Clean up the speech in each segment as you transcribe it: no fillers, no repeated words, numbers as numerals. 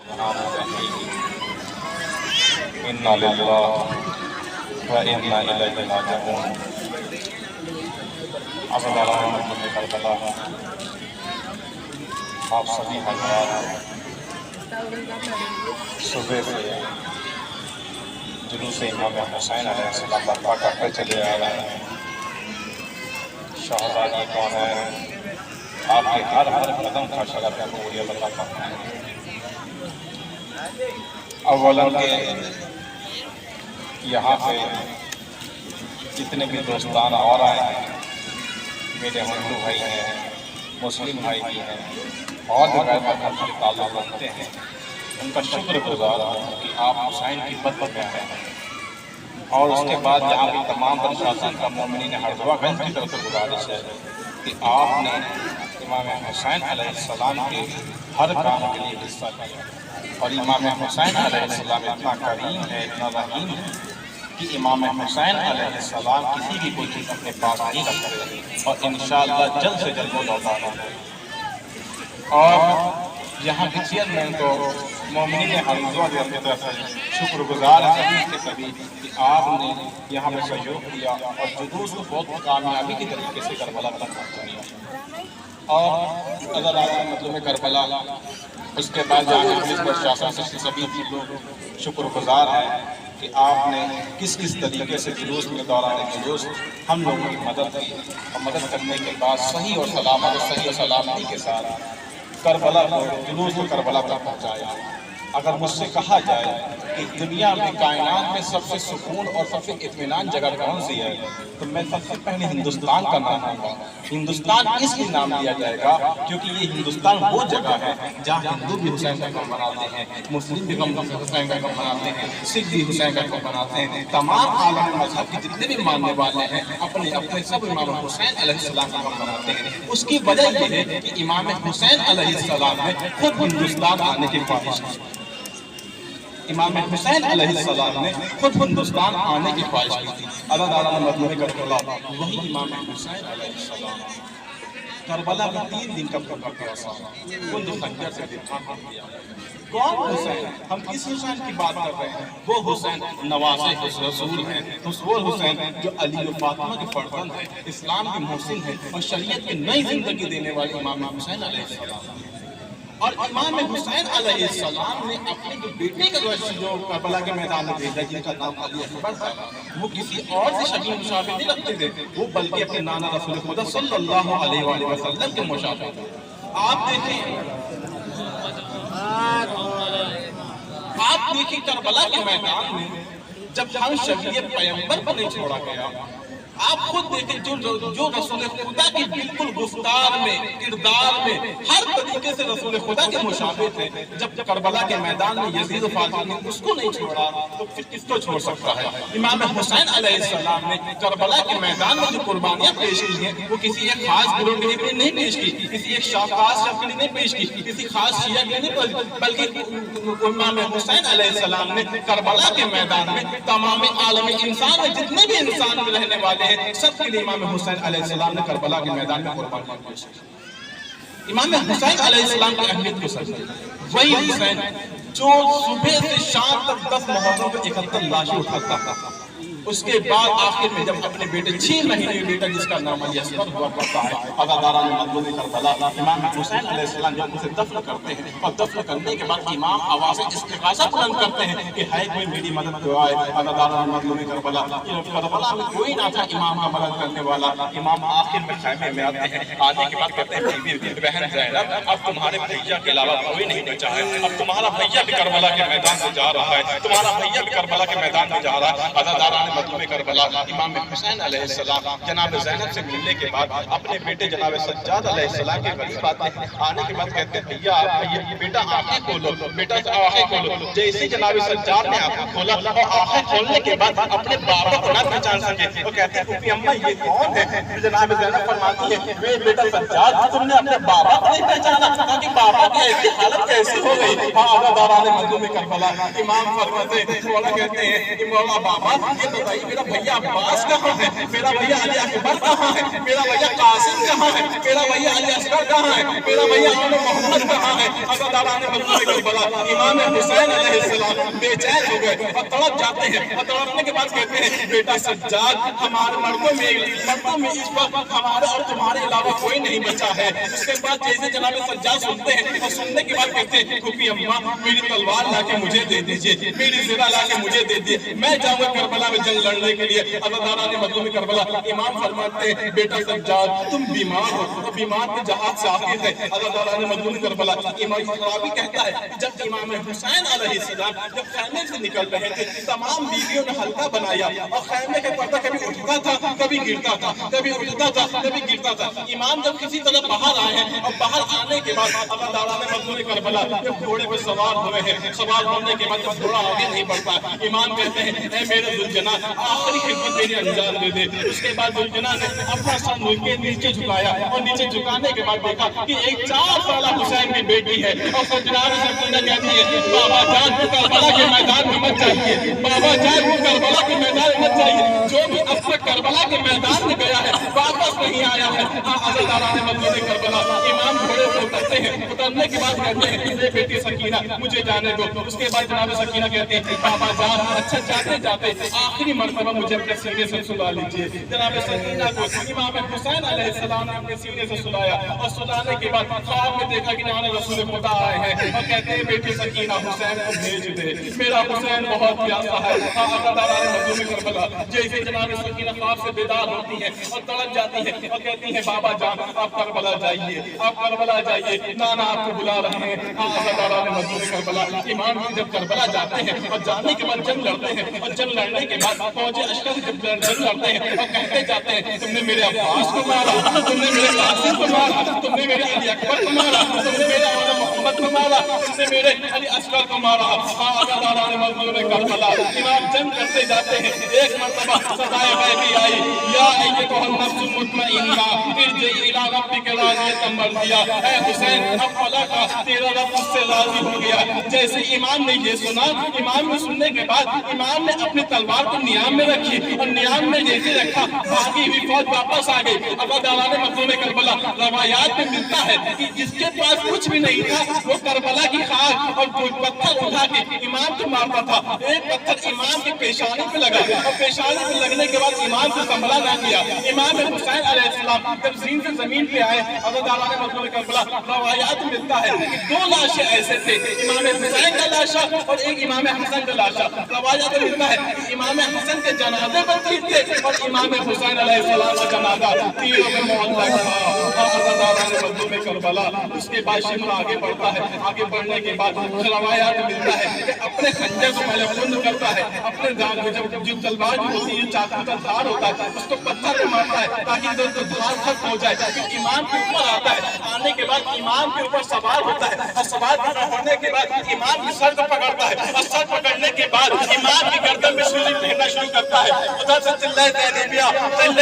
انا للہ و انا الیہ راجعون۔ عزیز علامہ کربلا، آپ سبھی حضرات صبح سے جلوس امام حسین علیہ السلام برپا کرتے چلے آ رہے ہیں۔ شہزادی کون ہے؟ آپ کے ہر قدم کا شرف ہے، پوری اللہ کرتا ہے۔ اولاً کہ یہاں پہ جتنے بھی دوستان اور آئے ہیں، میرے ہندو بھائی ہیں، مسلم بھائی بھی ہیں، اور جگہ مذہب سے تعلق رکھتے ہیں، ان کا شکر گزار ہوں کہ آپ حسین کی بدبہ میں آئے ہیں۔ اور اس کے بعد یہاں کی تمام پرشاسن کا مومنین ہردوا گنج کی طرف سے گزارش ہے کہ آپ نے امام حسین علیہ السلام کے ہر کام کے لیے حصہ لیا۔ اور امام حسین علیہ السلام اتنا کریم ہے، اتنا رحیم ہے کہ امام حسین علیہ السلام کسی بھی کوئی چیز اپنے پاس نہیں رکھتے، اور انشاءاللہ جلد سے جلد وہ لوٹا دیں۔ اور یہاں کے چیئرمین کو مومنین ہردوا کی طرف سے شکر گزار ہیں کہ سبھی کہ آپ نے یہاں میں سہیوگ کیا اور جلوس کو بہت کامیابی کی طریقے سے کربلا تک پہنچایا۔ اور اگر آپ مطلب کربلا اس کے بعد جہاں پولیس پرشاسن سے سبھی لوگ شکر گزار ہیں کہ آپ نے کس طریقے سے جلوس کے دوران جلوس ہم لوگوں کی مدد کی، اور مدد کرنے کے بعد صحیح اور سلامت اور صحیح و سلامتی کے ساتھ کربلا کو جلوس کو کربلا تک پہنچایا۔ اگر مجھ سے کہا جائے کہ دنیا میں کائنات میں سب سے سکون اور سب سے اطمینان جگہ کون سی ہے، تو میں سب سے پہلے ہندوستان کا نام لوں گا۔ ہندوستان اس لیے نام لیا جائے گا کیونکہ یہ ہندوستان وہ جگہ ہے جہاں ہندو بھی حسین کا غم مناتے ہیں، مسلم بھی حسین کا غم مناتے ہیں، سکھ بھی حسین کا غم مناتے ہیں۔ تمام عالم مذہب کے جتنے بھی ماننے والے ہیں اپنے اپنے سب امام حسین علیہ السلام کا غم مناتے ہیں۔ اس کی وجہ یہ ہے کہ امام حسین علیہ السلام نے خود ہندوستان آنے کی خواہش کی۔ امام حسین علیہ السلام نے خود ہندوستان آنے کی خواہش کی تھی۔ اللہ تعالیٰ نے مطلب کربلا وہی امام حسین علیہ السلام کربلا میں 3 دن کا پکڑا تھا، کل خنجر سے دفاع کیا۔ کون حسین؟ ہم کس حسین کی بات کر رہے ہیں؟ وہ حسین نواسے رسول ہیں، وہ حسین جو علی و فاطمہ کے فرزند ہیں، اسلام کے محسن ہیں، اور شریعت کی نئی زندگی دینے والے امام حسین علیہ السلام۔ اور امام حسین علیہ السلام نے اپنے جو بیٹے کا جو کربلا کے میدان میں بھیجا جن کا نام علی اکبر تھا، وہ کسی اور سے شبیہ مشابہ نہیں رکھتے تھے، وہ بلکہ اپنے نانا رسول خدا صلی اللہ علیہ وآلہ وسلم کے مشابہ تھے۔ آپ دیکھیں کربلا کے میدان میں جب ہم شبیہ پیغمبر کو نہیں چھوڑا گیا، آپ خود دیکھیں جو رسول خدا کی بالکل گفتار میں، کردار میں، ہر طریقے سے رسول خدا کے مشابہ تھے، جب کربلا کے میدان میں یزید و فاطمہ نے اس کو نہیں چھوڑا تو پھر کس کو چھوڑ سکتا ہے؟ امام حسین علیہ السلام نے کربلا کے میدان میں جو قربانیاں پیش کی ہیں وہ کسی ایک خاص گروہ کے لیے نہیں پیش کی، کسی ایک خاص شخص کے لیے نہیں پیش کی، کسی خاص شیعہ کے لیے نہیں، بلکہ امام حسین علیہ السلام نے کربلا کے میدان میں تمام عالم انسان میں جتنے بھی انسان میں رہنے والے سب کے لیے امام حسین علیہ السلام نے کربلا کے میدان میں قربانی پیش کی۔ امام حسین علیہ السلام کی اہمیت کو سمجھیں، وہی حسین جو صبح سے شام تک 10 محرم کو 71 لاشیں اٹھاتا تھا، اس کے بعد آخر میں جب اپنے بیٹے 6 مہینے کے بیٹا جس کا نام علی اصغر ہوا کرتا ہے، عزاداران مظلوم کربلا امام حسین علیہ السلام جب اسے دفن کرتے ہیں، اور دفن کرنے کے بعد امام آواز استغاثہ بلند کرتے ہیں کہ ہے کوئی میری مدد دعائے، عزاداران مظلوم کربلا کربلا میں کوئی نہ تھا امام کا مدد کرنے والا۔ امام آخر میں خیمے میں آتے ہیں، آنے کے بعد کہتے ہیں بہن زینب اب تمہارے بھیا کے علاوہ کوئی نہیں بچا ہے، اب تمہارا بھیا بھی کربلا کے میدان سے جا رہا ہے، تمہارا بھیا بھی کربلا کے میدان میں جا رہا ہے۔ عزاداران مطلوب کربلا امام حسین علیہ السلام جناب زینب سے ملنے کے بعد اپنے بیٹے جناب سجاد علیہ السلام کے قریب آتے ہیں، آنے کے بعد کہتے ہیں بھیا بیٹا آنکھیں کھولو، بیٹا آنکھیں کھولو۔ جیسے جناب سجاد نے آنکھیں کھولا اور آنکھیں کھولنے کے بعد اپنے بابا کو نہ پہچان سکے، وہ کہتے ہیں پھوپھی اماں یہ کون ہے؟ جناب زینب فرماتی ہے وہ بیٹا سجاد تم نے اپنے بابا کو نہیں پہچانا، کہ بابا کی ایسی حالت کیسی ہو گئی؟ عزاداران مظلوم کربلا امام فرماتے ہیں، مولا کہتے ہیں کہ مولا بابا یہ बताइए मेरा भैया अब्बास कहाँ है, मेरा भैया अली अकबर कहाँ है, मेरा भैया कासिम कहाँ है, मेरा भैया अली असगर कहाँ है, मेरा भैया आम मोहम्मद कहाँ है। अज़ादारान मज़लूम करबला इमाम हुसैन अलैहिस्सलाम बेचैन हो गए और तड़प जाते हैं, और तड़पने के बाद कहते हैं बेटा सज्जाद, हमारे मर्दों में इस वक्त हमारे और तुम्हारे अलावा कोई नहीं बचा है। उसके बाद जैसे जनाब सज्जाद सुनते हैं और सुनने के बाद कहते हैं फूफी अम्मा मेरी तलवार लाके मुझे दे दीजिए, मेरी ज़िरा लाके मुझे दे दीजिए, मैं जाऊंगा करबला में जंग लड़ने के लिए। अज़ादारान मज़लूम करबला इमाम फरमाते हैं बेटा सज्जाद तुम बीमार हो, तो बीमार के जहाज से आखिर है। अज़ादारान मज़लूम करबला इमाम खराबी कहता है जब इमाम हुसैन अलैहिस्सलाम जब खैमे से निकल रहे थे, तमाम बीवियों ने हल्का बनाया और खैमे का पर्दा कभी उठता था कभी गिरता था, कभी उठता था कभी गिरता था। इमाम जब किसी तरह बाहर आए हैं और बाहर आने के बाद अज़ादारान मज़लूम करबला जब घोड़े पर सवार हुए हैं, सवार होने के बाद जब घोड़ा आगे नहीं बढ़ता, इमाम कहते हैं ऐ मेरे दुलजना आखिरी खिदमत मेरी अंजाम दे दे। उसके बाद दुलजना ने अपना सर मुड़के नीचे झुकाया और नीचे झुकाने के बाद देखा कि एक 4 साल हुसैन की बेटी है और सजनाब सकीना कहती है बाबा जान करबला के मैदान में मत जाइए, बाबा जान करबला के मैदान में मत जाइए। जो भी अब तक करबला के मैदान में गया है वापस नहीं आया है। अज़ादारान मज़लूम करबला इमाम घोड़े से उतरते हैं, उतरने के बाद कहते हैं ये बेटी सकीना मुझे जाने दो। उसके बाद जनाब सकीना कहते हैं बाबा जान अच्छा जाते जाते आखिरी मर्तबा मुझे अपने सीने से सुला लीजिए। जनाब सकीना को इमाम हुसैन अलैहिस्सलाम ने अपने सीने से सुलाया और सुलाने के बाद ख्वाब में देखा कि जान रसूल खुदा आए हैं और कहते हैं बेटी सकीना हुसैन को भेज दे, मेरा हुसैन बहुत प्यासा है। अज़ादारान मज़लूम करबला जैसे जनाब सकीना ख्वाब से बेदार होती है और तड़प जाती है और कहती है बाबा जान आप करबला जाइए, आप करबला जाइए, नाना आपको बुला रहे हैं। अज़ादारान मज़लूम करबला इमाम जब करबला जाते हैं और जाने के बाद जंग लड़ते हैं और जंग लड़ने के बाद फौज अश्कर जब जंग लड़ते हैं और कहते जाते हैं तुमने मेरे अब्बास को मारा, तुमने मेरे कासिम को मारा, तुमने मेरे अली अकबर को मारा, तुमने मेरे आम मोहम्मद को मारा, तुमने मेरे अली असगर को मारा। अज़ादारान मज़लूम करबला इमाम जंग करते जाते हैं। एक मर्तबा सदाए गैबी आई या अय्युहन नफ्सुल मुतमइन्ना इरजिई इला रब्बिका राज़ियतन मर्दिया। ऐ हुसैन अब अल्लाह का तेरा रब मुझसे राजी हो गया। जैसे इमाम ने ये सुना, इमाम ने सुनने के बाद इमाम ने अपनी तलवार को नियाम में रखी और नियाम में जैसे रखा भागी हुई फौज वापस आ गई। अज़ादारान मज़लूम करबला रवायात में मिलता है कि जिसके पास कुछ भी नहीं था वो करबला की खाक और पत्थर उठा के इमाम को मारता था। एक पत्थर इमाम की पेशानी पे लगा और पेशानी पे लगने के बाद इमाम को संभला ना किया। इमाम हुसैन अलैहिस्सलाम जब ज़ीन से जमीन पे आए, अज़ादारान मज़लूम करबला रवायात में मिलता है कि 2 लाशें ऐसे थे, इमाम हुसैन का लाशा और एक इमाम हसन का लाशा। रवायात में मिलता है कि इमाम हसन के जनाजे पर तीर थे और इमाम हुसैन अलैहिस्सलाम का जनाजा तीरों में मुअल्लक था। अज़ादारान मज़लूम करबला उसके बाद शिमर आगे बढ़ता है। आगे बढ़ने के बाद रवायात में मिलता है कि अपने खंजर को पहले बंद करता है, अपने दांत में जो तलवार होती है चाकू का धार होता है उसको पत्थर में मारता है ताकि जो धार खत्म हो जाए। फिर इमाम के ऊपर आता है, आने के बाद इमाम के ऊपर सवार होता है और सवार होने के बाद इमाम की सर को पकड़ता है और सर पकड़ने के बाद इमाम की गर्दन में सूली फेरना शुरू करता है। उधर से चिल्ले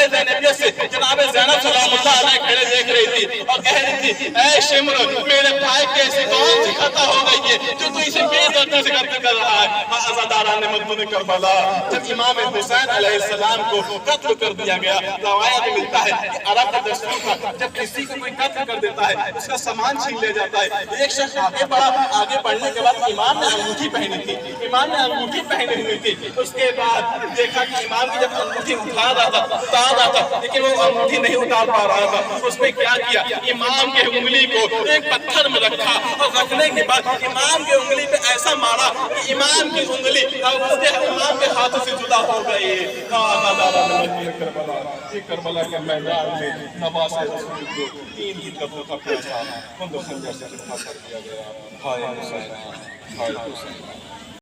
ज़ैनबिया से जनाब ज़ैनब सलामुल्लाह अलैहा खड़े देख रही थी और कह रही थी ऐ शिमर मेरे भाई के ऐसी कौन सी खता हो गई है जो तू इसे बेदर्दी से कत्ल कर रहा है। अज़ादारान मज़लूम करबला जब इमाम हुसैन अलैहिस्सलाम को कत्ल कर दिया गया, रवायत में मिलता है कि अरब का दस्तूर था जब किसी को कोई कत्ल कर देता है उसका सामान छीन ले जाता है। एक शख्स आगे बढ़ा, आगे बढ़ने के बाद इमाम ने अंगूठी पहनी थी, इमाम ने अंगूठी पहनी हुई थी। उसके बाद देखा कि इमाम की जब अंगूठी उतार रहा था लेकिन वो अंगूठी नहीं उतार पा रहा था। उसने क्या किया, इमाम के उंगली को एक पत्थर में रखा और रखने के बाद इमाम के उंगली पे ऐसा मारा कि इमाम की उंगली उसके इमाम के हाथों से जुदा हो गई। करबला के मैदान में नवासे रसूल को 3 दिन का धोखा प्यासा खंजर से खत्म कर दिया गया। हाय हुसैन, हाय हुसैन।